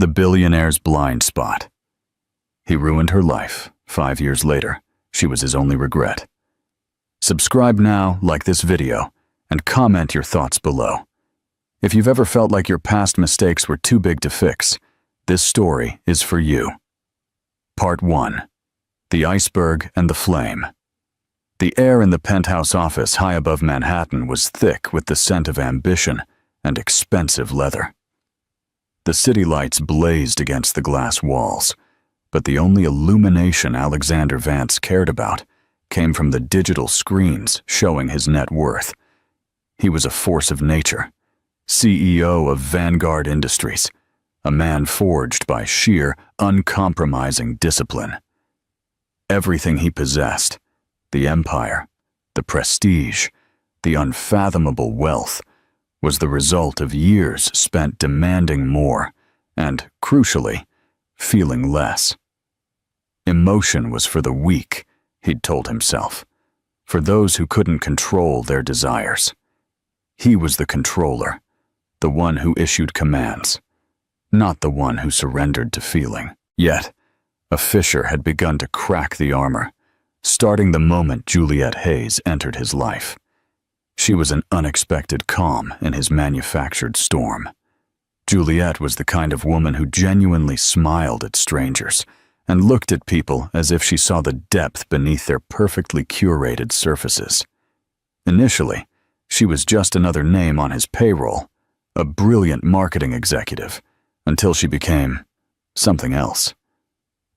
The billionaire's blind spot. He ruined her life. 5 years later, she was his only regret. Subscribe now, like this video, and comment your thoughts below. If you've ever felt like your past mistakes were too big to fix, this story is for you. Part 1. The Iceberg and the Flame. The air in the penthouse office high above Manhattan was thick with the scent of ambition and expensive leather. The city lights blazed against the glass walls, but the only illumination Alexander Vance cared about came from the digital screens showing his net worth. He was a force of nature, CEO of Vanguard Industries, a man forged by sheer, uncompromising discipline. Everything he possessed, the empire, the prestige, the unfathomable wealth, was the result of years spent demanding more and, crucially, feeling less. Emotion was for the weak, he'd told himself, for those who couldn't control their desires. He was the controller, the one who issued commands, not the one who surrendered to feeling. Yet, a fissure had begun to crack the armor, starting the moment Juliet Hayes entered his life. She was an unexpected calm in his manufactured storm. Juliet was the kind of woman who genuinely smiled at strangers and looked at people as if she saw the depth beneath their perfectly curated surfaces. Initially, she was just another name on his payroll, a brilliant marketing executive, until she became something else.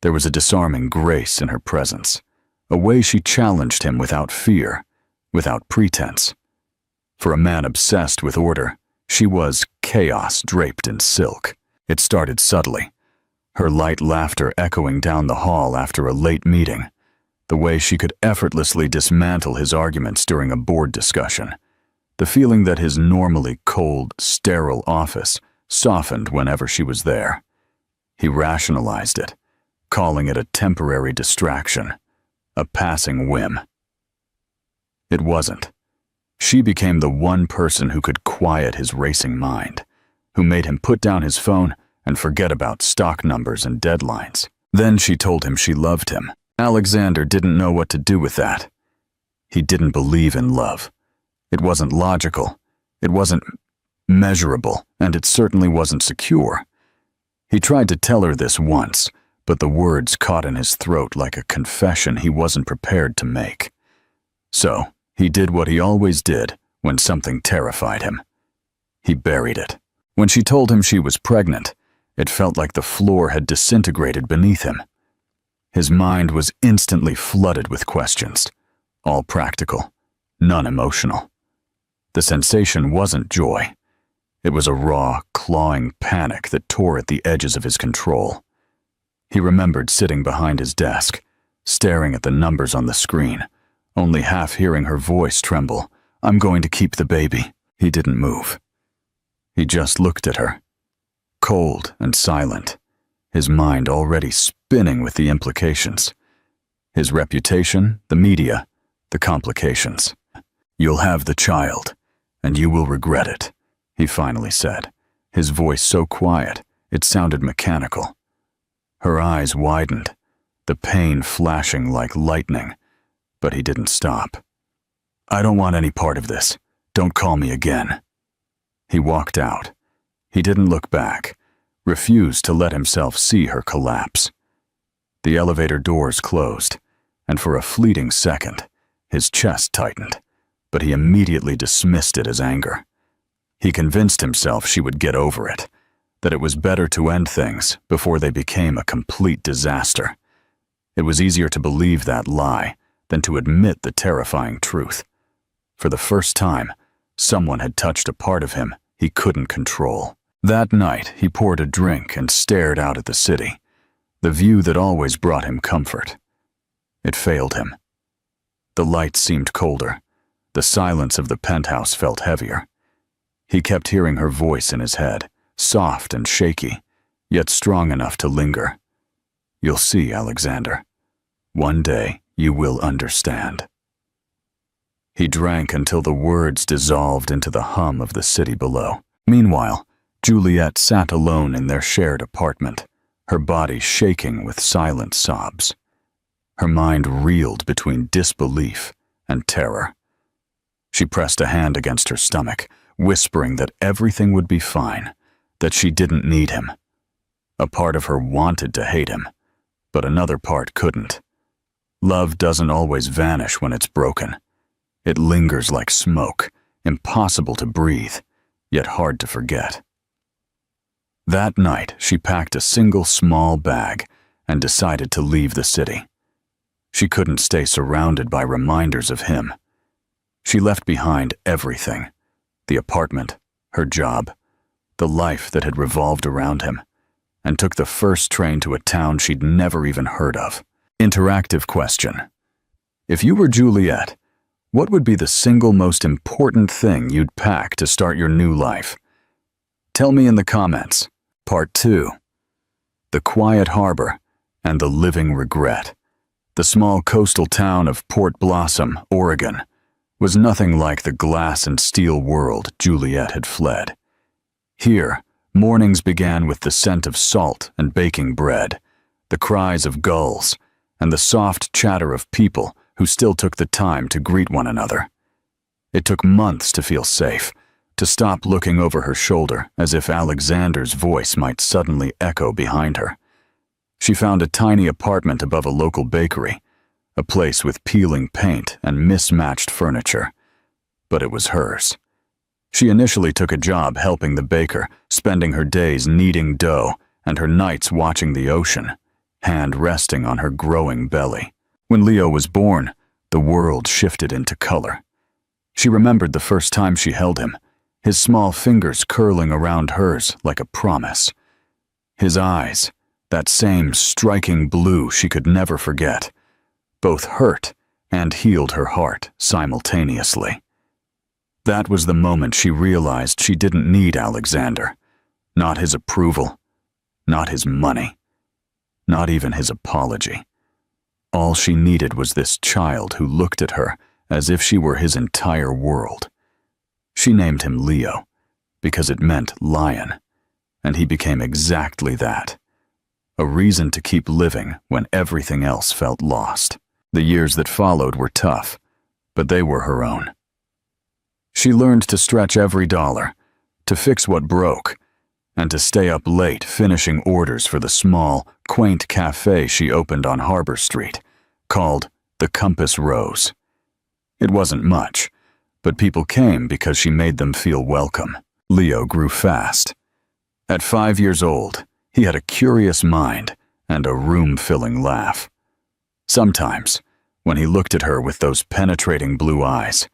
There was a disarming grace in her presence, a way she challenged him without fear, without pretense. For a man obsessed with order, she was chaos draped in silk. It started subtly, her light laughter echoing down the hall after a late meeting, the way she could effortlessly dismantle his arguments during a board discussion, the feeling that his normally cold, sterile office softened whenever she was there. He rationalized it, calling it a temporary distraction, a passing whim. It wasn't. She became the one person who could quiet his racing mind, who made him put down his phone and forget about stock numbers and deadlines. Then she told him she loved him. Alexander didn't know what to do with that. He didn't believe in love. It wasn't logical, it wasn't measurable, and it certainly wasn't secure. He tried to tell her this once, but the words caught in his throat like a confession he wasn't prepared to make. So, he did what he always did when something terrified him. He buried it. When she told him she was pregnant, it felt like the floor had disintegrated beneath him. His mind was instantly flooded with questions, all practical, none emotional. The sensation wasn't joy. It was a raw, clawing panic that tore at the edges of his control. He remembered sitting behind his desk, staring at the numbers on the screen, only half hearing her voice tremble. "I'm going to keep the baby." He didn't move. He just looked at her, cold and silent, his mind already spinning with the implications. His reputation, the media, the complications. "You'll have the child, and you will regret it," he finally said, his voice so quiet it sounded mechanical. Her eyes widened, the pain flashing like lightning, but he didn't stop. "I don't want any part of this. Don't call me again." He walked out. He didn't look back, refused to let himself see her collapse. The elevator doors closed, and for a fleeting second, his chest tightened, but he immediately dismissed it as anger. He convinced himself she would get over it, that it was better to end things before they became a complete disaster. It was easier to believe that lie than to admit the terrifying truth. For the first time, someone had touched a part of him he couldn't control. That night, he poured a drink and stared out at the city, the view that always brought him comfort. It failed him. The lights seemed colder. The silence of the penthouse felt heavier. He kept hearing her voice in his head, soft and shaky, yet strong enough to linger. "You'll see, Alexander. One day you will understand." He drank until the words dissolved into the hum of the city below. Meanwhile, Juliet sat alone in their shared apartment, her body shaking with silent sobs. Her mind reeled between disbelief and terror. She pressed a hand against her stomach, whispering that everything would be fine, that she didn't need him. A part of her wanted to hate him, but another part couldn't. Love doesn't always vanish when it's broken. It lingers like smoke, impossible to breathe, yet hard to forget. That night, she packed a single small bag and decided to leave the city. She couldn't stay surrounded by reminders of him. She left behind everything: the apartment, her job, the life that had revolved around him, and took the first train to a town she'd never even heard of. Interactive question. If you were Juliet, what would be the single most important thing you'd pack to start your new life? Tell me in the comments. Part 2. The quiet harbor and the living regret. The small coastal town of Port Blossom, Oregon, was nothing like the glass and steel world Juliet had fled. Here, mornings began with the scent of salt and baking bread, the cries of gulls, and the soft chatter of people who still took the time to greet one another. It took months to feel safe, to stop looking over her shoulder as if Alexander's voice might suddenly echo behind her. She found a tiny apartment above a local bakery, a place with peeling paint and mismatched furniture. But it was hers. She initially took a job helping the baker, spending her days kneading dough and her nights watching the ocean, hand resting on her growing belly. When Leo was born, the world shifted into color. She remembered the first time she held him, his small fingers curling around hers like a promise. His eyes, that same striking blue she could never forget, both hurt and healed her heart simultaneously. That was the moment she realized she didn't need Alexander, not his approval, not his money, not even his apology. All she needed was this child who looked at her as if she were his entire world. She named him Leo because it meant lion, and he became exactly that. A reason to keep living when everything else felt lost. The years that followed were tough, but they were her own. She learned to stretch every dollar, to fix what broke, and to stay up late finishing orders for the small, quaint cafe she opened on Harbor Street, called the Compass Rose. It wasn't much, but people came because she made them feel welcome. Leo grew fast. At 5 years old, he had a curious mind and a room-filling laugh. Sometimes, when he looked at her with those penetrating blue eyes,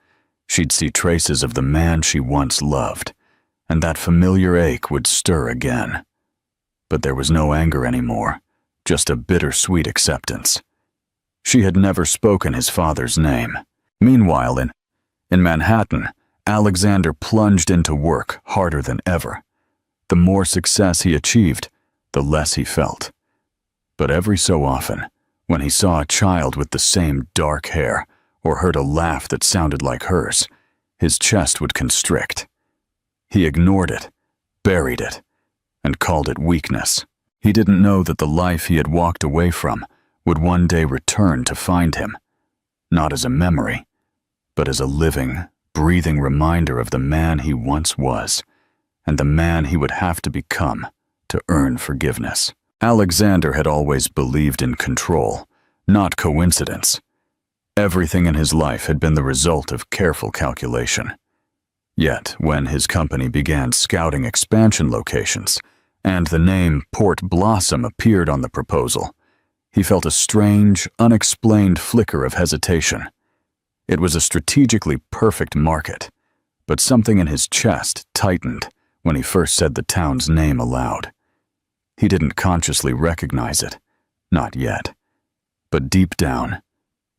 she'd see traces of the man she once loved, and that familiar ache would stir again. But there was no anger anymore, just a bittersweet acceptance. She had never spoken his father's name. Meanwhile, in Manhattan, Alexander plunged into work harder than ever. The more success he achieved, the less he felt. But every so often, when he saw a child with the same dark hair or heard a laugh that sounded like hers, his chest would constrict. He ignored it, buried it, and called it weakness. He didn't know that the life he had walked away from would one day return to find him, not as a memory, but as a living, breathing reminder of the man he once was, and the man he would have to become to earn forgiveness. Alexander had always believed in control, not coincidence. Everything in his life had been the result of careful calculation. Yet, when his company began scouting expansion locations, and the name Port Blossom appeared on the proposal, he felt a strange, unexplained flicker of hesitation. It was a strategically perfect market, but something in his chest tightened when he first said the town's name aloud. He didn't consciously recognize it, not yet. But deep down,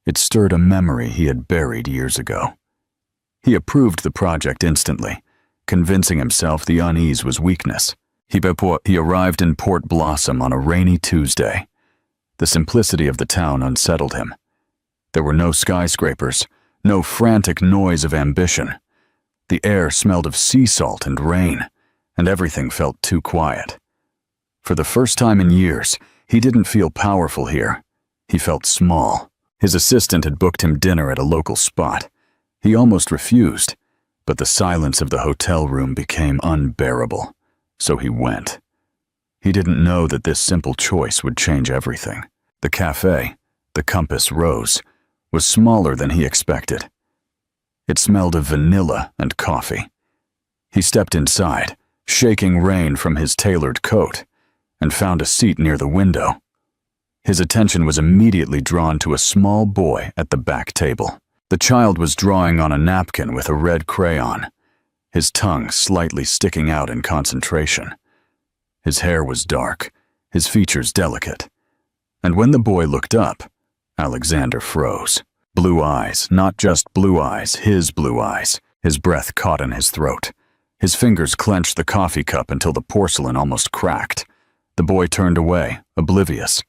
it stirred a memory he had buried years ago. He approved the project instantly, convincing himself the unease was weakness. He arrived in Port Blossom on a rainy Tuesday. The simplicity of the town unsettled him. There were no skyscrapers, no frantic noise of ambition. The air smelled of sea salt and rain, and everything felt too quiet. For the first time in years, he didn't feel powerful here. He felt small. His assistant had booked him dinner at a local spot. He almost refused, but the silence of the hotel room became unbearable, so he went. He didn't know that this simple choice would change everything. The cafe, the Compass Rose, was smaller than he expected. It smelled of vanilla and coffee. He stepped inside, shaking rain from his tailored coat, and found a seat near the window. His attention was immediately drawn to a small boy at the back table. The child was drawing on a napkin with a red crayon, his tongue slightly sticking out in concentration. His hair was dark, his features delicate. And when the boy looked up, Alexander froze. Blue eyes, not just blue eyes, his blue eyes. His breath caught in his throat. His fingers clenched the coffee cup until the porcelain almost cracked. The boy turned away, oblivious.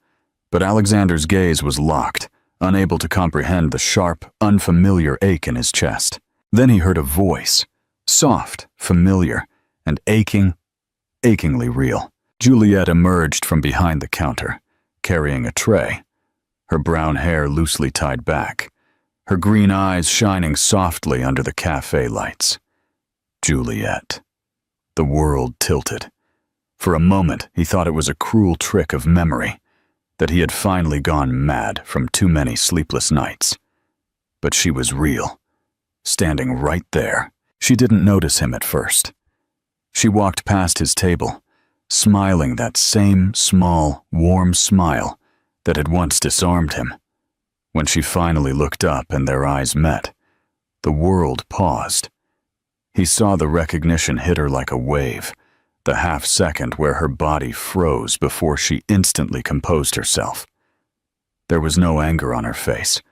But Alexander's gaze was locked, unable to comprehend the sharp, unfamiliar ache in his chest. Then he heard a voice, soft, familiar, and achingly real. Juliet emerged from behind the counter, carrying a tray, her brown hair loosely tied back, her green eyes shining softly under the cafe lights. Juliet. The world tilted. For a moment, he thought it was a cruel trick of memory, that he had finally gone mad from too many sleepless nights. But she was real, standing right there. She didn't notice him at first. She walked past his table, smiling that same small, warm smile that had once disarmed him. When she finally looked up and their eyes met, the world paused. He saw the recognition hit her like a wave, the half-second where her body froze before she instantly composed herself. There was no anger on her face,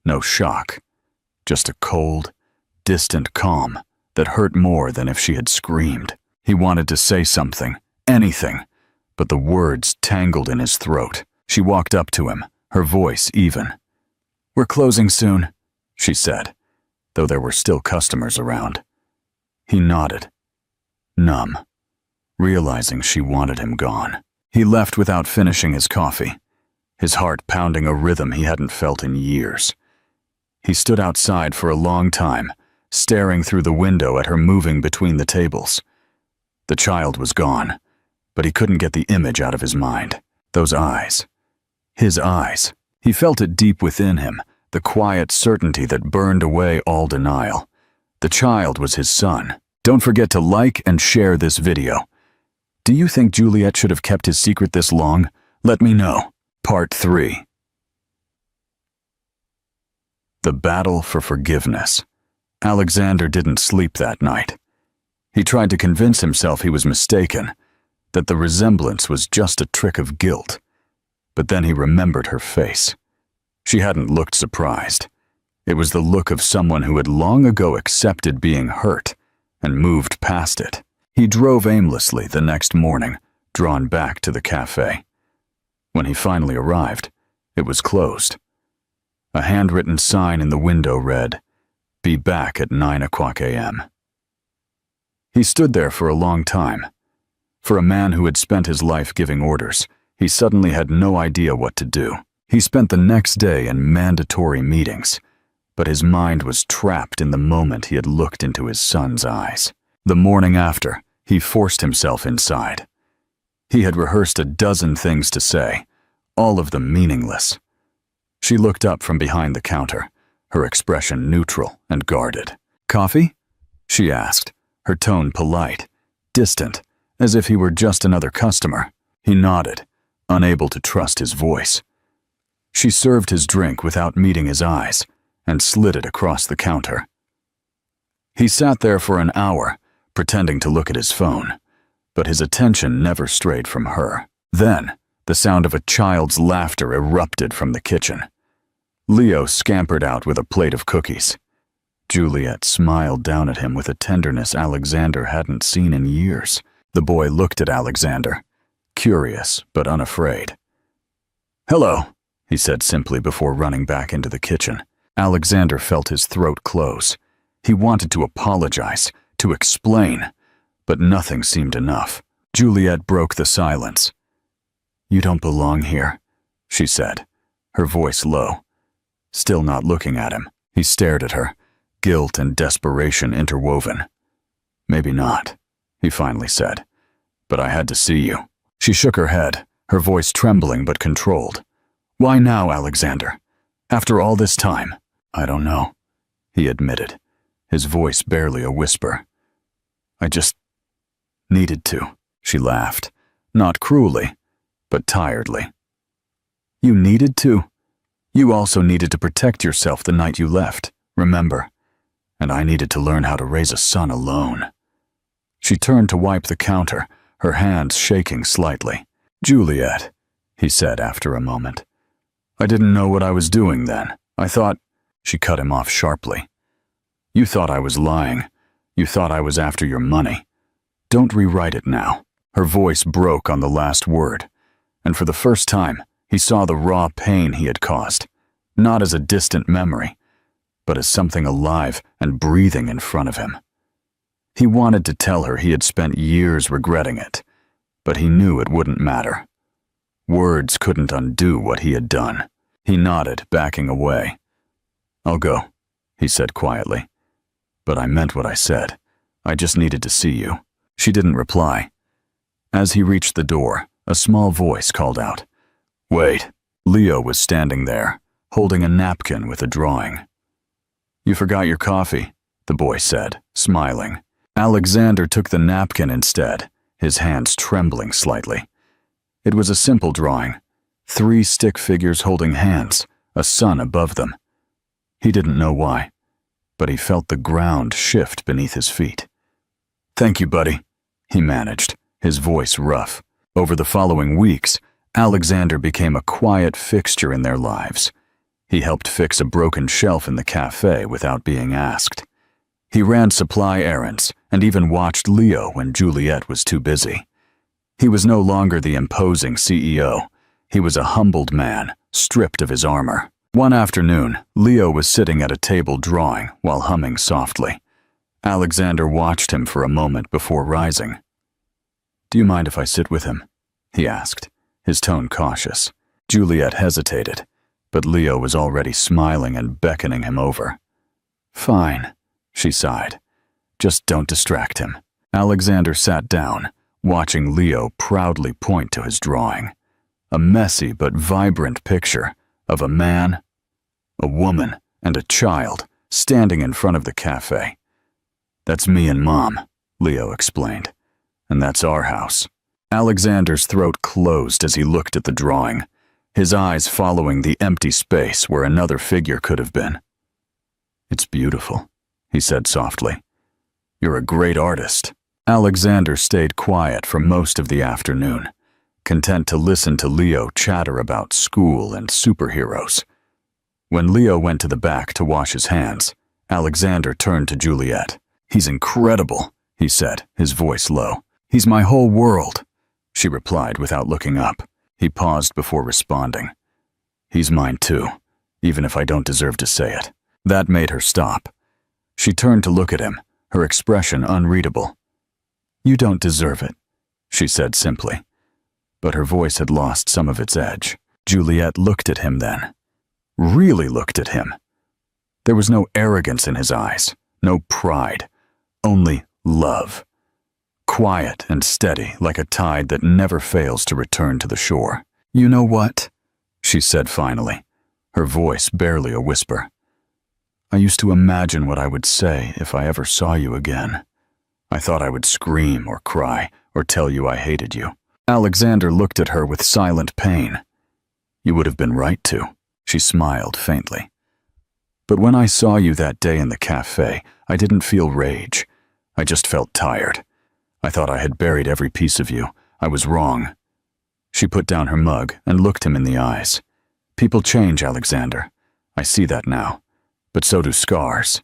no shock, just a cold, distant calm that hurt more than if she had screamed. He wanted to say something, anything, but the words tangled in his throat. She walked up to him, her voice even. "We're closing soon," she said, though there were still customers around. He nodded, numb, realizing she wanted him gone. He left without finishing his coffee, his heart pounding a rhythm he hadn't felt in years. He stood outside for a long time, staring through the window at her moving between the tables. The child was gone, but he couldn't get the image out of his mind. Those eyes. His eyes. He felt it deep within him, the quiet certainty that burned away all denial. The child was his son. Don't forget to like and share this video. Do you think Juliet should have kept his secret this long? Let me know. Part 3. The battle for forgiveness. Alexander didn't sleep that night. He tried to convince himself he was mistaken, that the resemblance was just a trick of guilt. But then he remembered her face. She hadn't looked surprised. It was the look of someone who had long ago accepted being hurt and moved past it. He drove aimlessly the next morning, drawn back to the cafe. When he finally arrived, it was closed. A handwritten sign in the window read, "Be back at 9:00 a.m." He stood there for a long time. For a man who had spent his life giving orders, he suddenly had no idea what to do. He spent the next day in mandatory meetings, but his mind was trapped in the moment he had looked into his son's eyes. The morning after, he forced himself inside. He had rehearsed a dozen things to say, all of them meaningless. She looked up from behind the counter, her expression neutral and guarded. "Coffee?" she asked, her tone polite, distant, as if he were just another customer. He nodded, unable to trust his voice. She served his drink without meeting his eyes and slid it across the counter. He sat there for an hour, pretending to look at his phone, but his attention never strayed from her. Then, the sound of a child's laughter erupted from the kitchen. Leo scampered out with a plate of cookies. Juliet smiled down at him with a tenderness Alexander hadn't seen in years. The boy looked at Alexander, curious but unafraid. "Hello," he said simply before running back into the kitchen. Alexander felt his throat close. He wanted to apologize, to explain, but nothing seemed enough. Juliet broke the silence. "You don't belong here," she said, her voice low. Still not looking at him, he stared at her, guilt and desperation interwoven. "Maybe not," he finally said, "but I had to see you." She shook her head, her voice trembling but controlled. "Why now, Alexander? After all this time?" "I don't know," he admitted, his voice barely a whisper. "I just needed to," she laughed, not cruelly, but tiredly. "You needed to? You also needed to protect yourself the night you left, remember? And I needed to learn how to raise a son alone." She turned to wipe the counter, her hands shaking slightly. "Juliet," he said after a moment. "I didn't know what I was doing then. I thought—" She cut him off sharply. "You thought I was lying. You thought I was after your money. Don't rewrite it now." Her voice broke on the last word, and for the first time, he saw the raw pain he had caused, not as a distant memory, but as something alive and breathing in front of him. He wanted to tell her he had spent years regretting it, but he knew it wouldn't matter. Words couldn't undo what he had done. He nodded, backing away. "I'll go," he said quietly. "But I meant what I said. I just needed to see you." She didn't reply. As he reached the door, a small voice called out, "Wait." Leo was standing there, holding a napkin with a drawing. "You forgot your coffee," the boy said, smiling. Alexander took the napkin instead, his hands trembling slightly. It was a simple drawing, 3 stick figures holding hands, a sun above them. He didn't know why, but he felt the ground shift beneath his feet. "Thank you, buddy," he managed, his voice rough. Over the following weeks, Alexander became a quiet fixture in their lives. He helped fix a broken shelf in the cafe without being asked. He ran supply errands and even watched Leo when Juliet was too busy. He was no longer the imposing CEO. He was a humbled man, stripped of his armor. One afternoon, Leo was sitting at a table drawing while humming softly. Alexander watched him for a moment before rising. "Do you mind if I sit with him?" he asked, his tone cautious. Juliet hesitated, but Leo was already smiling and beckoning him over. "Fine," she sighed. "Just don't distract him." Alexander sat down, watching Leo proudly point to his drawing. A messy but vibrant picture of a man, a woman, and a child standing in front of the cafe. "That's me and Mom," Leo explained. "And that's our house." Alexander's throat closed as he looked at the drawing, his eyes following the empty space where another figure could have been. "It's beautiful," he said softly. "You're a great artist." Alexander stayed quiet for most of the afternoon, content to listen to Leo chatter about school and superheroes. When Leo went to the back to wash his hands, Alexander turned to Juliet. "He's incredible," he said, his voice low. "He's my whole world," she replied without looking up. He paused before responding. "He's mine too, even if I don't deserve to say it." That made her stop. She turned to look at him, her expression unreadable. "You don't deserve it," she said simply. But her voice had lost some of its edge. Juliet looked at him then. Really looked at him. There was no arrogance in his eyes, no pride, only love. Quiet and steady like a tide that never fails to return to the shore. "You know what?" she said finally, her voice barely a whisper. "I used to imagine what I would say if I ever saw you again. I thought I would scream or cry or tell you I hated you." Alexander looked at her with silent pain. "You would have been right to," she smiled faintly. "But when I saw you that day in the cafe, I didn't feel rage. I just felt tired. I thought I had buried every piece of you. I was wrong." She put down her mug and looked him in the eyes. "People change, Alexander. I see that now. But so do scars.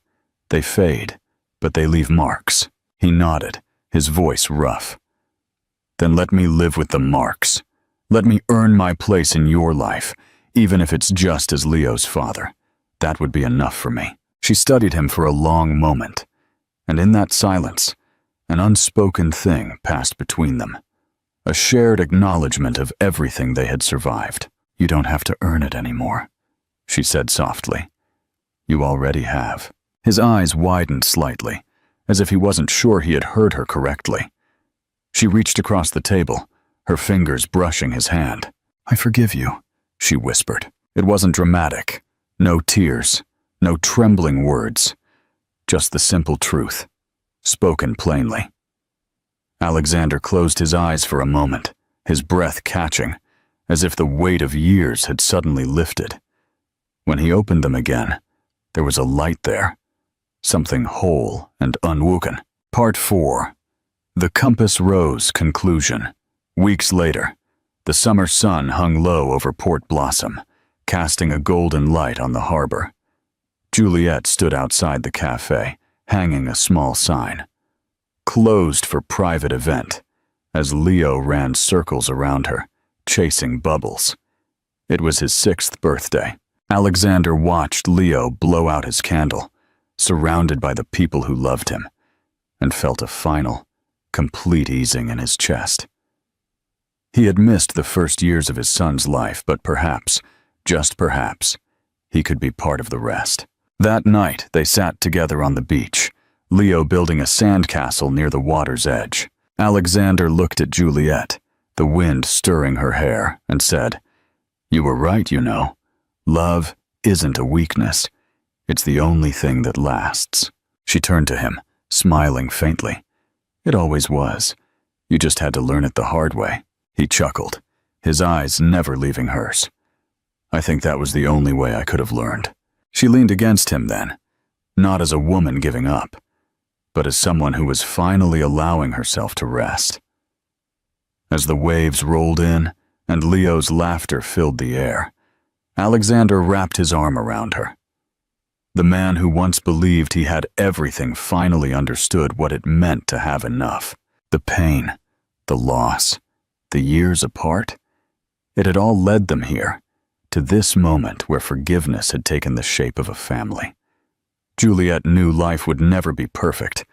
They fade, but they leave marks." He nodded, his voice rough. "Then let me live with the marks. Let me earn my place in your life, even if it's just as Leo's father. That would be enough for me." She studied him for a long moment, and in that silence, An unspoken thing passed between them, a shared acknowledgement of everything they had survived. "You don't have to earn it anymore," she said softly. "You already have." His eyes widened slightly, as if he wasn't sure he had heard her correctly. She reached across the table, her fingers brushing his hand. "I forgive you," she whispered. It wasn't dramatic. No tears, no trembling words. Just the simple truth, spoken plainly. Alexander closed his eyes for a moment, his breath catching, as if the weight of years had suddenly lifted. When he opened them again, there was a light there, something whole and unwoken. Part 4. The Compass Rose Conclusion. Weeks later, the summer sun hung low over Port Blossom, casting a golden light on the harbor. Juliet stood outside the cafe, hanging a small sign. "Closed for private event," as Leo ran circles around her, chasing bubbles. It was his 6th birthday. Alexander watched Leo blow out his candle, surrounded by the people who loved him, and felt a final, complete easing in his chest. He had missed the first years of his son's life, but perhaps, just perhaps, he could be part of the rest. That night, they sat together on the beach, Leo building a sandcastle near the water's edge. Alexander looked at Juliet, the wind stirring her hair, and said, "You were right, you know. Love isn't a weakness. It's the only thing that lasts." She turned to him, smiling faintly. "It always was. You just had to learn it the hard way." He chuckled, his eyes never leaving hers. "I think that was the only way I could have learned." She leaned against him then, not as a woman giving up, but as someone who was finally allowing herself to rest. As the waves rolled in and Leo's laughter filled the air, Alexander wrapped his arm around her. The man who once believed he had everything finally understood what it meant to have enough. The pain, the loss, the years apart, it had all led them here, to this moment where forgiveness had taken the shape of a family. Juliet knew life would never be perfect,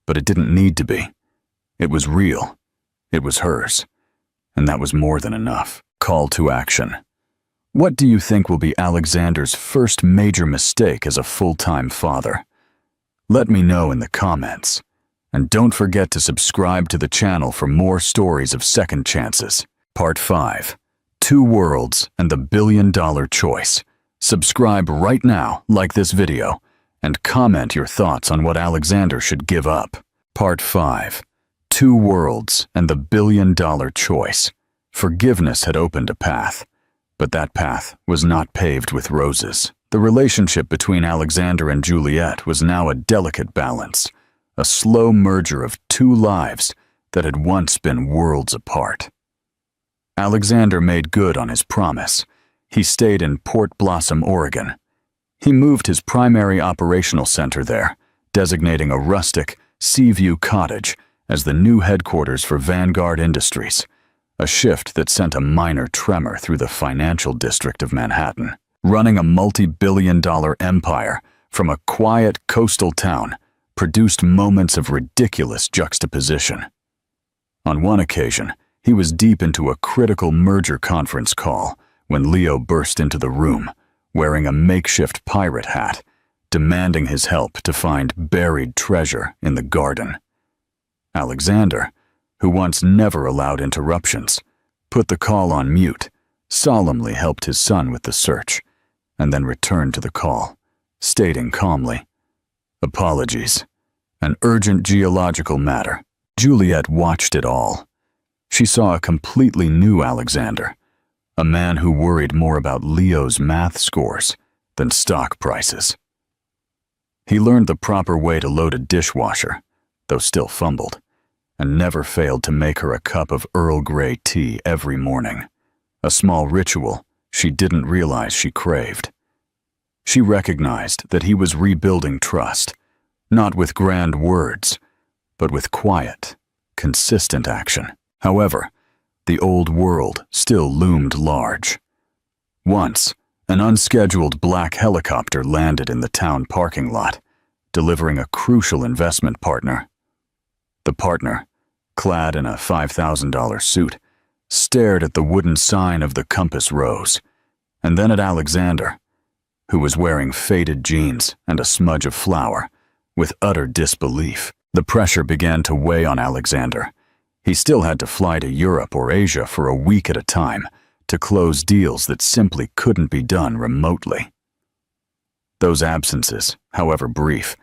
but it didn't need to be. It was real. It was hers. And that was more than enough. Call to action. What do you think will be Alexander's first major mistake as a full-time father? Let me know in the comments. And don't forget to subscribe to the channel for more stories of second chances. Part 5. 2 Worlds and the Billion-Dollar Choice. Subscribe right now, like this video, and comment your thoughts on what Alexander should give up. Part 5. 2 Worlds and the Billion-Dollar Choice. Forgiveness had opened a path, but that path was not paved with roses. The relationship between Alexander and Juliet was now a delicate balance, a slow merger of 2 lives that had once been worlds apart. Alexander made good on his promise. He stayed in Port Blossom, Oregon. He moved his primary operational center there, designating a rustic Seaview Cottage as the new headquarters for Vanguard Industries, a shift that sent a minor tremor through the financial district of Manhattan. Running a multi-billion-dollar empire from a quiet coastal town produced moments of ridiculous juxtaposition. On one occasion, he was deep into a critical merger conference call when Leo burst into the room, wearing a makeshift pirate hat, demanding his help to find buried treasure in the garden. Alexander, who once never allowed interruptions, put the call on mute, solemnly helped his son with the search, and then returned to the call, stating calmly, "Apologies. An urgent geological matter." Juliet watched it all. She saw a completely new Alexander, a man who worried more about Leo's math scores than stock prices. He learned the proper way to load a dishwasher, though still fumbled, and never failed to make her a cup of Earl Grey tea every morning, a small ritual she didn't realize she craved. She recognized that he was rebuilding trust, not with grand words, but with quiet, consistent action. However, the old world still loomed large. Once, an unscheduled black helicopter landed in the town parking lot, delivering a crucial investment partner. The partner, clad in a $5,000 suit, stared at the wooden sign of the Compass Rose, and then at Alexander, who was wearing faded jeans and a smudge of flour, with utter disbelief. The pressure began to weigh on Alexander. He still had to fly to Europe or Asia for a week at a time to close deals that simply couldn't be done remotely. Those absences, however brief,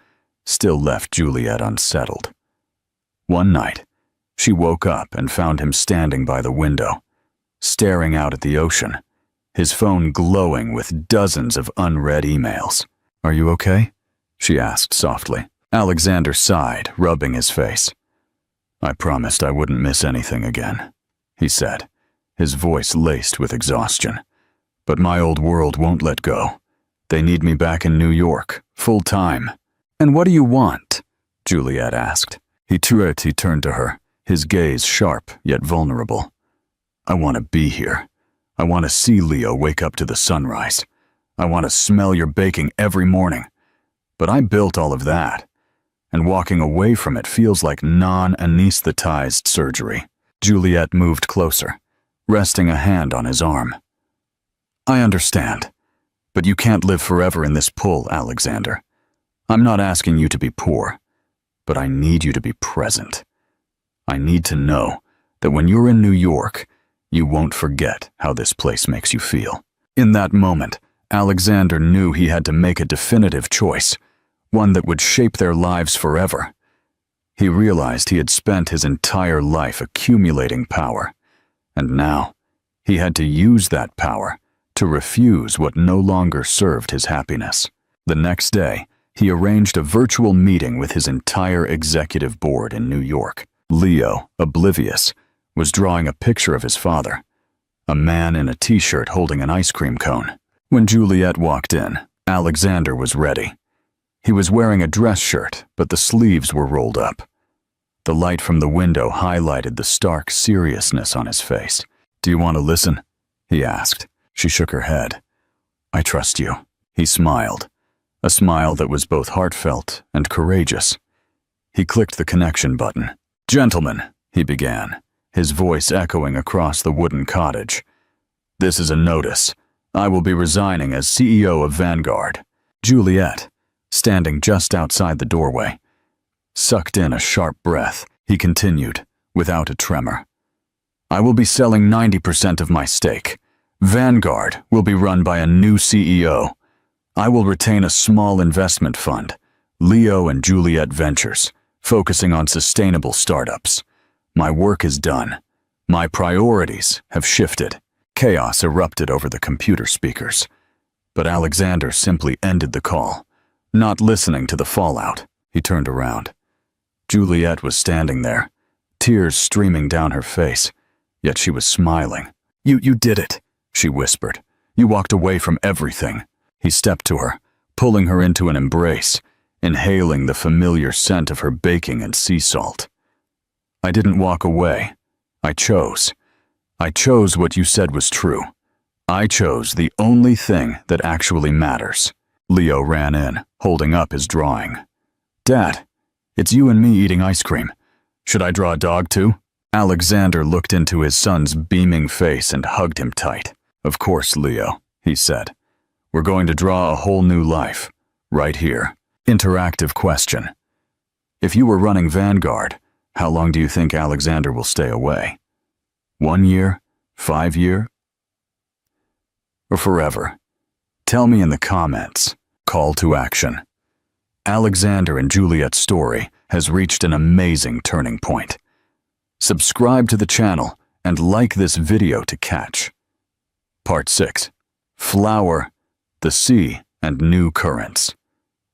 still left Juliet unsettled. One night, she woke up and found him standing by the window, staring out at the ocean, his phone glowing with dozens of unread emails. "Are you okay?" she asked softly. Alexander sighed, rubbing his face. "I promised I wouldn't miss anything again," he said, his voice laced with exhaustion. "But my old world won't let go. They need me back in New York, full-time." "And what do you want?" Juliet asked. He turned to her, his gaze sharp yet vulnerable. "I want to be here. I want to see Leo wake up to the sunrise. I want to smell your baking every morning. But I built all of that, and walking away from it feels like non-anesthetized surgery." Juliet moved closer, resting a hand on his arm. "I understand, but you can't live forever in this pull, Alexander. I'm not asking you to be poor, but I need you to be present. I need to know that when you're in New York, you won't forget how this place makes you feel." In that moment, Alexander knew he had to make a definitive choice, one that would shape their lives forever. He realized he had spent his entire life accumulating power, and now he had to use that power to refuse what no longer served his happiness. The next day, he arranged a virtual meeting with his entire executive board in New York. Leo, oblivious, was drawing a picture of his father, a man in a t-shirt holding an ice cream cone. When Juliet walked in, Alexander was ready. He was wearing a dress shirt, but the sleeves were rolled up. The light from the window highlighted the stark seriousness on his face. "Do you want to listen?" he asked. She shook her head. "I trust you." He smiled, a smile that was both heartfelt and courageous. He clicked the connection button. "Gentlemen," he began, his voice echoing across the wooden cottage. "This is a notice. I will be resigning as CEO of Vanguard." Juliet, standing just outside the doorway, sucked in a sharp breath. He continued, without a tremor. "I will be selling 90% of my stake. Vanguard will be run by a new CEO. I will retain a small investment fund, Leo and Juliet Ventures, focusing on sustainable startups. My work is done. My priorities have shifted." Chaos erupted over the computer speakers, but Alexander simply ended the call, not listening to the fallout. He turned around. Juliet was standing there, tears streaming down her face, yet she was smiling. You did it," she whispered. "You walked away from everything." He stepped to her, pulling her into an embrace, inhaling the familiar scent of her baking and sea salt. "I didn't walk away. I chose. I chose what you said was true. I chose the only thing that actually matters." Leo ran in, holding up his drawing. "Dad, it's you and me eating ice cream. Should I draw a dog too?" Alexander looked into his son's beaming face and hugged him tight. "Of course, Leo," he said. "We're going to draw a whole new life, right here." Interactive question. If you were running Vanguard, how long do you think Alexander will stay away? 1 year? 5 years? Or forever? Tell me in the comments. Call to action. Alexander and Juliet's story has reached an amazing turning point. Subscribe to the channel and like this video to catch. Part 6. Flour, the Sea, and New Currents.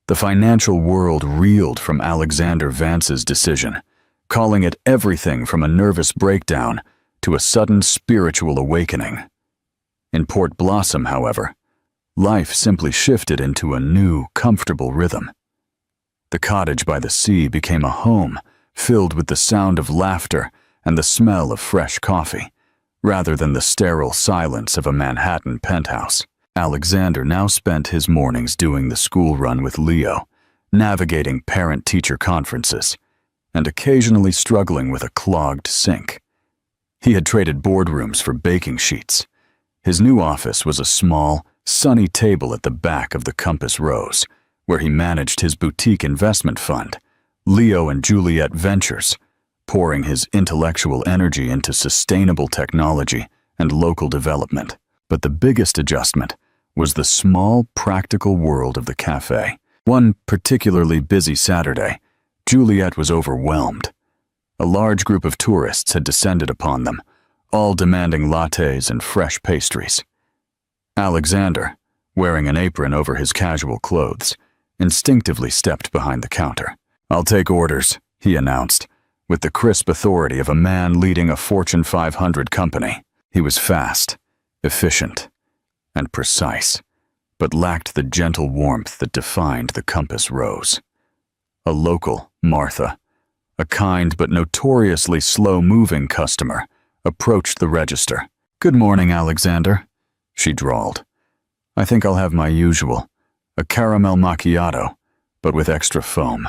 The financial world reeled from Alexander Vance's decision, calling it everything from a nervous breakdown to a sudden spiritual awakening. In Port Blossom, however, life simply shifted into a new, comfortable rhythm. The cottage by the sea became a home filled with the sound of laughter and the smell of fresh coffee, rather than the sterile silence of a Manhattan penthouse. Alexander now spent his mornings doing the school run with Leo, navigating parent-teacher conferences, and occasionally struggling with a clogged sink. He had traded boardrooms for baking sheets. His new office was a small, sunny table at the back of the Compass Rose, where he managed his boutique investment fund, Leo and Juliet Ventures, pouring his intellectual energy into sustainable technology and local development. But the biggest adjustment was the small, practical world of the cafe. One particularly busy Saturday, Juliet was overwhelmed. A large group of tourists had descended upon them, all demanding lattes and fresh pastries. Alexander, wearing an apron over his casual clothes, instinctively stepped behind the counter. "I'll take orders," he announced, with the crisp authority of a man leading a Fortune 500 company. He was fast, efficient, and precise, but lacked the gentle warmth that defined the Compass Rose. A local, Martha, a kind but notoriously slow-moving customer, approached the register. "Good morning, Alexander," she drawled. "I think I'll have my usual, a caramel macchiato, but with extra foam.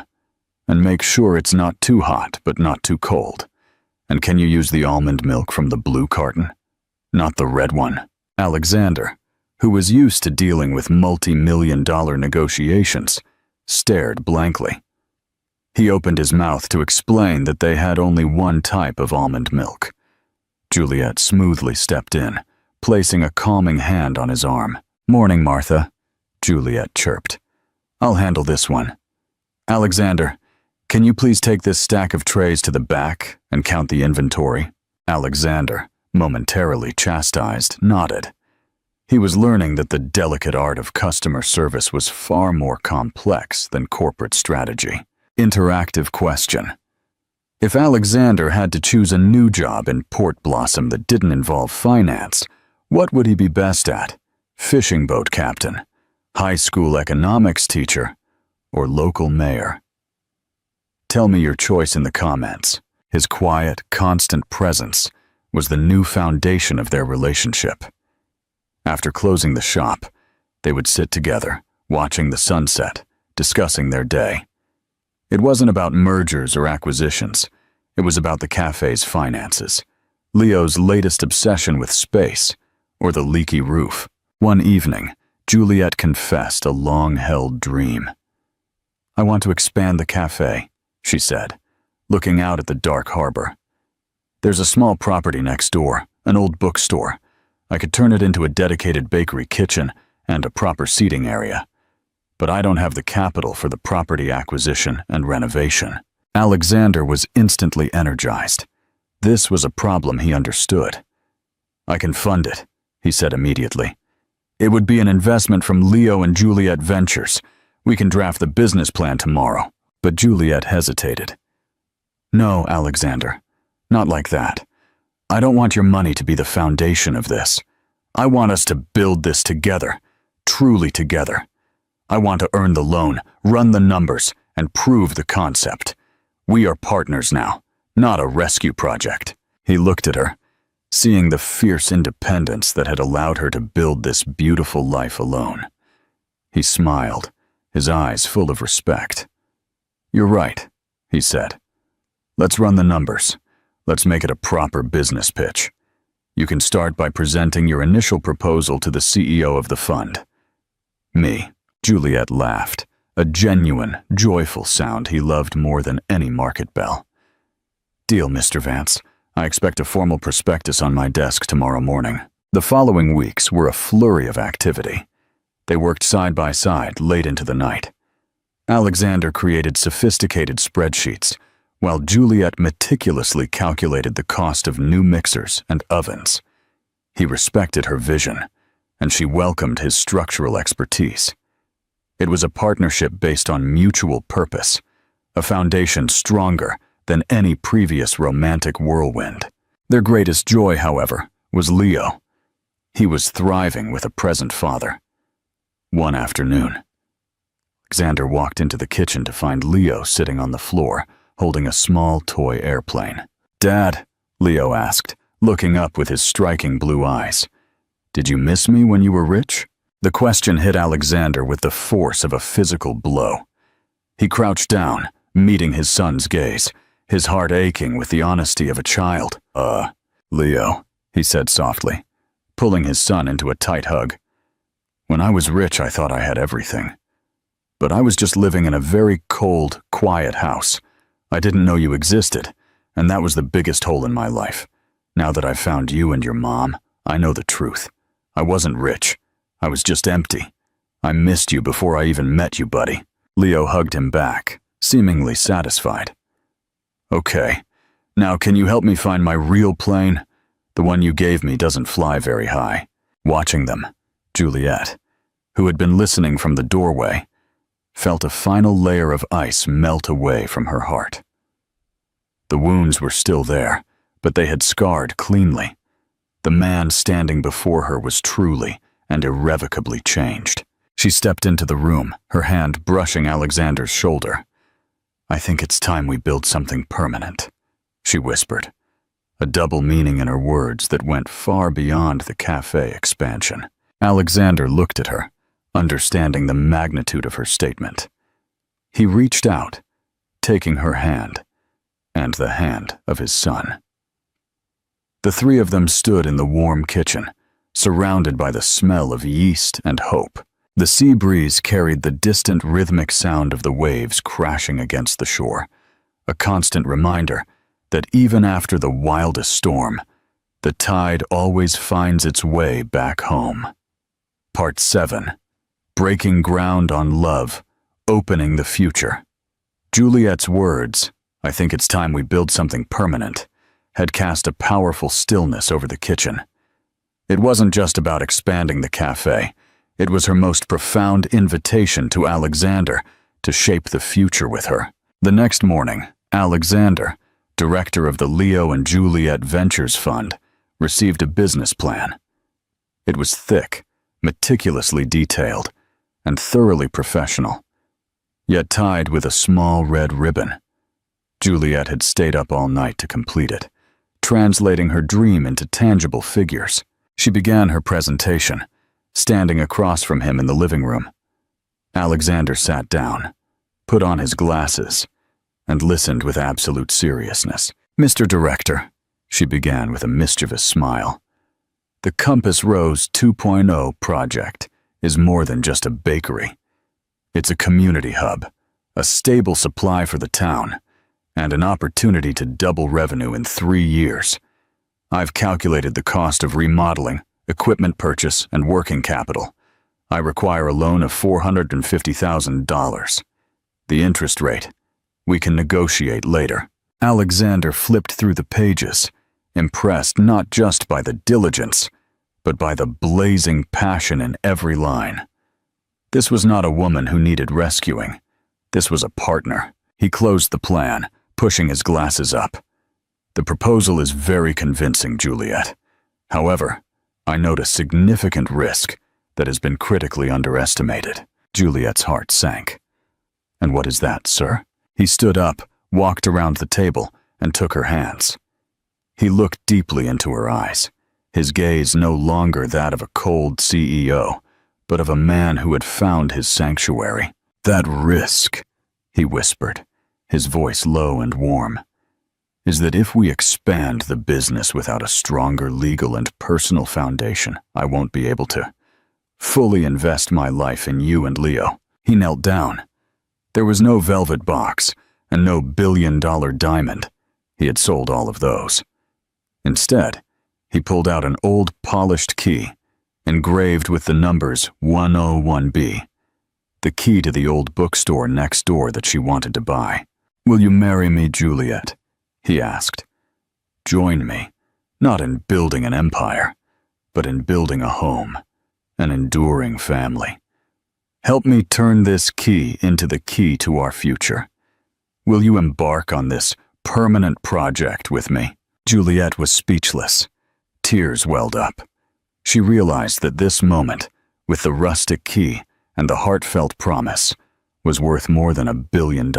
And make sure it's not too hot, but not too cold. And can you use the almond milk from the blue carton? Not the red one." Alexander, who was used to dealing with multi-million-dollar negotiations, stared blankly. He opened his mouth to explain that they had only one type of almond milk. Juliet smoothly stepped in, placing a calming hand on his arm. "Morning, Martha," Juliet chirped. "I'll handle this one. Alexander, can you please take this stack of trays to the back and count the inventory?" Alexander, momentarily chastised, nodded. He was learning that the delicate art of customer service was far more complex than corporate strategy. Interactive question. If Alexander had to choose a new job in Port Blossom that didn't involve finance, what would he be best at? Fishing boat captain, high school economics teacher, or local mayor? Tell me your choice in the comments. His quiet, constant presence was the new foundation of their relationship. After closing the shop, they would sit together, watching the sunset, discussing their day. It wasn't about mergers or acquisitions. It was about the cafe's finances, Leo's latest obsession with space, or the leaky roof. One evening, Juliet confessed a long-held dream. "I want to expand the cafe," she said, looking out at the dark harbor. "There's a small property next door, an old bookstore. I could turn it into a dedicated bakery kitchen and a proper seating area. But I don't have the capital for the property acquisition and renovation." Alexander was instantly energized. This was a problem he understood. "I can fund it," he said immediately. "It would be an investment from Leo and Juliet Ventures. We can draft the business plan tomorrow." But Juliet hesitated. "No, Alexander, not like that. I don't want your money to be the foundation of this. I want us to build this together, truly together. I want to earn the loan, run the numbers, and prove the concept. We are partners now, not a rescue project." He looked at her, seeing the fierce independence that had allowed her to build this beautiful life alone. He smiled, his eyes full of respect. "You're right," he said. "Let's run the numbers. Let's make it a proper business pitch. You can start by presenting your initial proposal to the CEO of the fund." "Me." Juliet laughed, a genuine, joyful sound he loved more than any market bell. "Deal, Mr. Vance. I expect a formal prospectus on my desk tomorrow morning." The following weeks were a flurry of activity. They worked side by side late into the night. Alexander created sophisticated spreadsheets, while Juliet meticulously calculated the cost of new mixers and ovens. He respected her vision, and she welcomed his structural expertise. It was a partnership based on mutual purpose, a foundation stronger than any previous romantic whirlwind. Their greatest joy, however, was Leo. He was thriving with a present father. One afternoon, Alexander walked into the kitchen to find Leo sitting on the floor, holding a small toy airplane. "Dad," Leo asked, looking up with his striking blue eyes, "did you miss me when you were rich?" The question hit Alexander with the force of a physical blow. He crouched down, meeting his son's gaze, his heart aching with the honesty of a child. Leo, he said softly, pulling his son into a tight hug. When I was rich, I thought I had everything. But I was just living in a very cold, quiet house. I didn't know you existed, and that was the biggest hole in my life. Now that I've found you and your mom, I know the truth. I wasn't rich. I was just empty. I missed you before I even met you, buddy. Leo hugged him back, seemingly satisfied. Okay, now can you help me find my real plane? The one you gave me doesn't fly very high. Watching them, Juliet, who had been listening from the doorway, felt a final layer of ice melt away from her heart. The wounds were still there, but they had scarred cleanly. The man standing before her was truly and irrevocably changed. She stepped into the room, her hand brushing Alexander's shoulder. I think it's time we build something permanent, she whispered, a double meaning in her words that went far beyond the cafe expansion. Alexander looked at her, understanding the magnitude of her statement. He reached out, taking her hand and the hand of his son. The three of them stood in the warm kitchen, surrounded by the smell of yeast and hope. The sea breeze carried the distant rhythmic sound of the waves crashing against the shore, a constant reminder that even after the wildest storm, the tide always finds its way back home. Part 7. Breaking ground on love, opening the future. Juliet's words, I think it's time we build something permanent, had cast a powerful stillness over the kitchen. It wasn't just about expanding the cafe. It was her most profound invitation to Alexander to shape the future with her. The next morning, Alexander, director of the Leo and Juliet Ventures Fund, received a business plan. It was thick, meticulously detailed, and thoroughly professional, yet tied with a small red ribbon. Juliet had stayed up all night to complete it, translating her dream into tangible figures. She began her presentation, standing across from him in the living room. Alexander sat down, put on his glasses, and listened with absolute seriousness. Mr. Director, she began with a mischievous smile, the Compass Rose 2.0 project is more than just a bakery. It's a community hub, a stable supply for the town, and an opportunity to double revenue in 3 years. I've calculated the cost of remodeling, equipment purchase, and working capital. I require a loan of $450,000. The interest rate, we can negotiate later. Alexander flipped through the pages, impressed not just by the diligence, but by the blazing passion in every line. This was not a woman who needed rescuing. This was a partner. He closed the plan, pushing his glasses up. The proposal is very convincing, Juliet. However, I note a significant risk that has been critically underestimated. Juliet's heart sank. And what is that, sir? He stood up, walked around the table, and took her hands. He looked deeply into her eyes, his gaze no longer that of a cold CEO, but of a man who had found his sanctuary. That risk, he whispered, his voice low and warm, is that if we expand the business without a stronger legal and personal foundation, I won't be able to fully invest my life in you and Leo. He knelt down. There was no velvet box and no billion-dollar diamond. He had sold all of those. Instead, he pulled out an old polished key, engraved with the numbers 101B, the key to the old bookstore next door that she wanted to buy. Will you marry me, Juliet? He asked. Join me, not in building an empire, but in building a home, an enduring family. Help me turn this key into the key to our future. Will you embark on this permanent project with me? Juliet was speechless. Tears welled up. She realized that this moment, with the rustic key and the heartfelt promise, was worth more than $1 billion.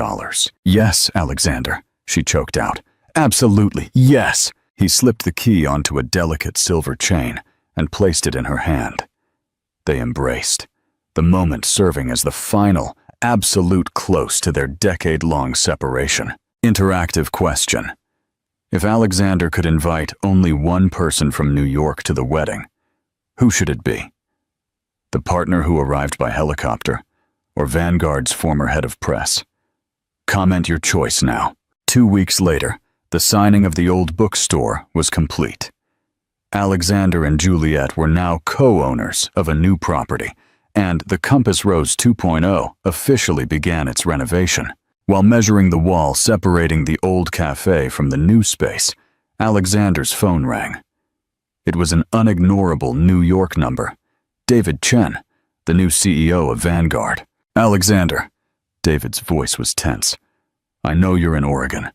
Yes, Alexander, she choked out. Absolutely, yes. He slipped the key onto a delicate silver chain and placed it in her hand. They embraced, the moment serving as the final, absolute close to their decade-long separation. Interactive question. If Alexander could invite only one person from New York to the wedding, who should it be? The partner who arrived by helicopter, or Vanguard's former head of press? Comment your choice now. 2 weeks later, the signing of the old bookstore was complete. Alexander and Juliet were now co-owners of a new property, and the Compass Rose 2.0 officially began its renovation. While measuring the wall separating the old cafe from the new space, Alexander's phone rang. It was an unignorable New York number. David Chen, the new CEO of Vanguard. Alexander. David's voice was tense. I know you're in Oregon,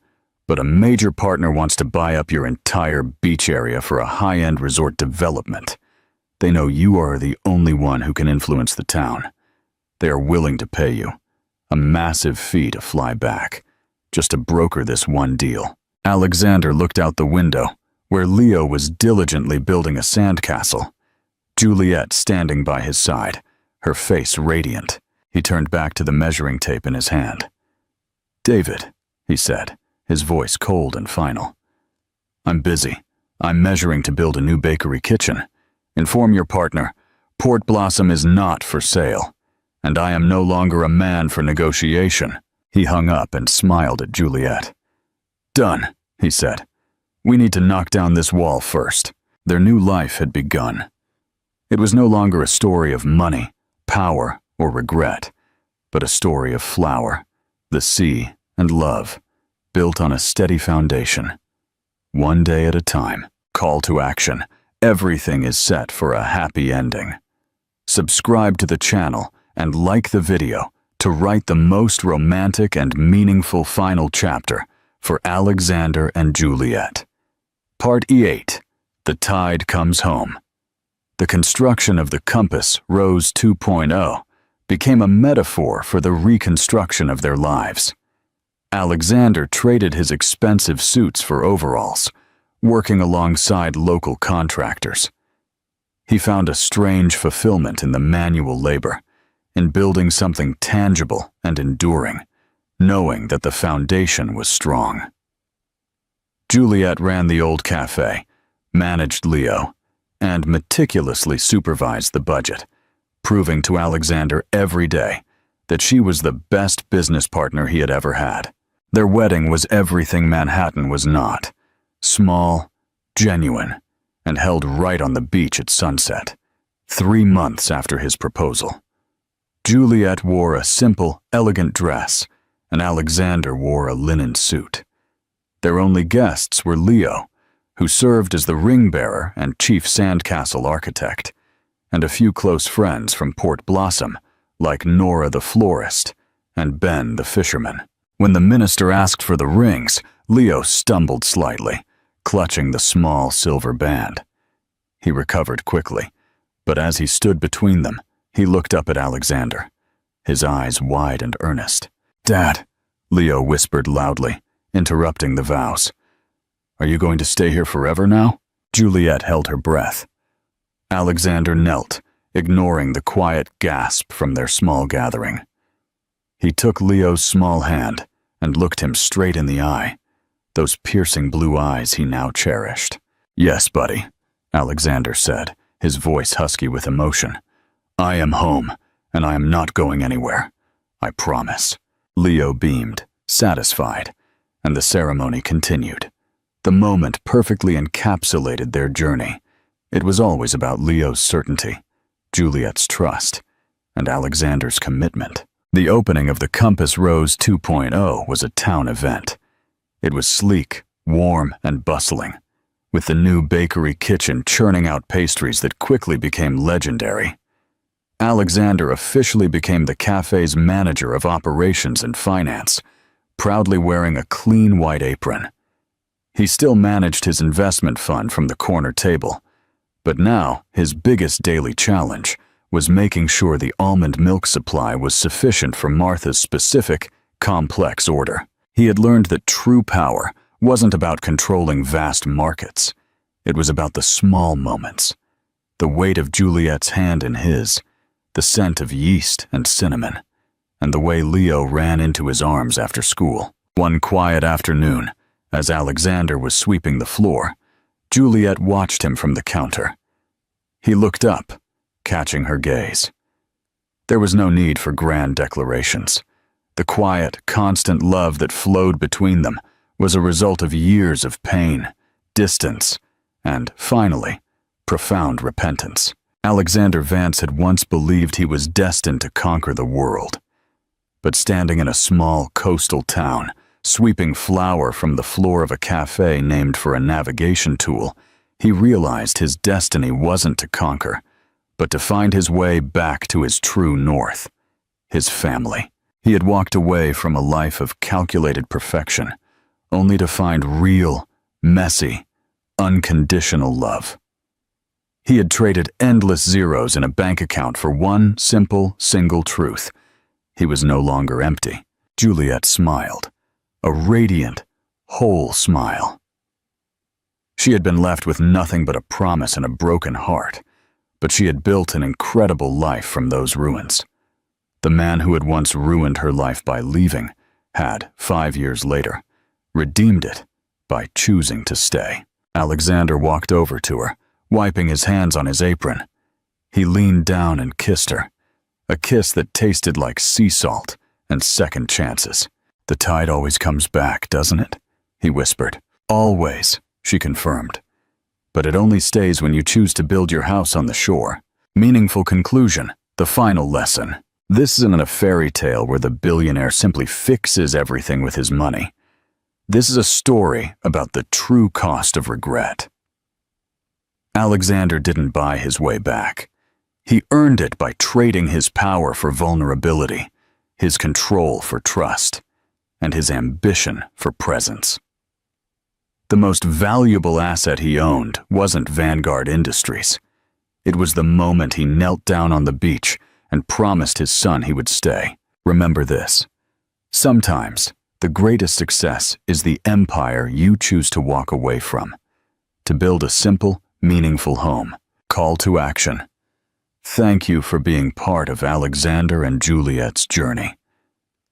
but a major partner wants to buy up your entire beach area for a high-end resort development. They know you are the only one who can influence the town. They are willing to pay you a massive fee to fly back, just to broker this one deal. Alexander looked out the window, where Leo was diligently building a sandcastle. Juliet standing by his side, her face radiant. He turned back to the measuring tape in his hand. David, he said, his voice cold and final. I'm busy. I'm measuring to build a new bakery kitchen. Inform your partner, Port Blossom is not for sale, and I am no longer a man for negotiation. He hung up and smiled at Juliet. Done, he said. We need to knock down this wall first. Their new life had begun. It was no longer a story of money, power, or regret, but a story of flower, the sea, and love, built on a steady foundation. One day at a time. Call to action. Everything is set for a happy ending. Subscribe to the channel and like the video to write the most romantic and meaningful final chapter for Alexander and Juliet. Part E8. The Tide Comes Home. The construction of the Compass Rose 2.0 became a metaphor for the reconstruction of their lives. Alexander traded his expensive suits for overalls, working alongside local contractors. He found a strange fulfillment in the manual labor, in building something tangible and enduring, knowing that the foundation was strong. Juliet ran the old cafe, managed Leo, and meticulously supervised the budget, proving to Alexander every day that she was the best business partner he had ever had. Their wedding was everything Manhattan was not: small, genuine, and held right on the beach at sunset, 3 months after his proposal. Juliet wore a simple, elegant dress, and Alexander wore a linen suit. Their only guests were Leo, who served as the ring bearer and chief sandcastle architect, and a few close friends from Port Blossom, like Nora the florist and Ben the fisherman. When the minister asked for the rings, Leo stumbled slightly, clutching the small silver band. He recovered quickly, but as he stood between them, he looked up at Alexander, his eyes wide and earnest. Dad, Leo whispered loudly, interrupting the vows. Are you going to stay here forever now? Juliet held her breath. Alexander knelt, ignoring the quiet gasp from their small gathering. He took Leo's small hand and looked him straight in the eye, those piercing blue eyes he now cherished. Yes, buddy, Alexander said, his voice husky with emotion. I am home, and I am not going anywhere. I promise. Leo beamed, satisfied, and the ceremony continued. The moment perfectly encapsulated their journey. It was always about Leo's certainty, Juliet's trust, and Alexander's commitment. The opening of the Compass Rose 2.0 was a town event. It was sleek, warm, and bustling, with the new bakery kitchen churning out pastries that quickly became legendary. Alexander officially became the cafe's manager of operations and finance, proudly wearing a clean white apron. He still managed his investment fund from the corner table, but now his biggest daily challenge was making sure the almond milk supply was sufficient for Martha's specific, complex order. He had learned that true power wasn't about controlling vast markets. It was about the small moments, the weight of Juliet's hand in his, the scent of yeast and cinnamon, and the way Leo ran into his arms after school. One quiet afternoon, as Alexander was sweeping the floor, Juliet watched him from the counter. He looked up, catching her gaze. There was no need for grand declarations. The quiet, constant love that flowed between them was a result of years of pain, distance, and, finally, profound repentance. Alexander Vance had once believed he was destined to conquer the world. But standing in a small coastal town, sweeping flour from the floor of a cafe named for a navigation tool, he realized his destiny wasn't to conquer, but to find his way back to his true north, his family. He had walked away from a life of calculated perfection, only to find real, messy, unconditional love. He had traded endless zeros in a bank account for one simple, single truth. He was no longer empty. Juliet smiled, a radiant, whole smile. She had been left with nothing but a promise and a broken heart, but she had built an incredible life from those ruins. The man who had once ruined her life by leaving had, 5 years later, redeemed it by choosing to stay. Alexander walked over to her, wiping his hands on his apron. He leaned down and kissed her, a kiss that tasted like sea salt and second chances. "The tide always comes back, doesn't it?" he whispered. "Always," she confirmed. "But it only stays when you choose to build your house on the shore." Meaningful conclusion, the final lesson. This isn't a fairy tale where the billionaire simply fixes everything with his money. This is a story about the true cost of regret. Alexander didn't buy his way back. He earned it by trading his power for vulnerability, his control for trust, and his ambition for presence. The most valuable asset he owned wasn't Vanguard Industries. It was the moment he knelt down on the beach and promised his son he would stay. Remember this: sometimes the greatest success is the empire you choose to walk away from, to build a simple, meaningful home. Call to action. Thank you for being part of Alexander and Juliet's journey.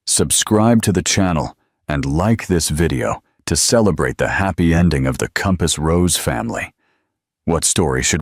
Subscribe to the channel and like this video to celebrate the happy ending of the Compass Rose family. What story should we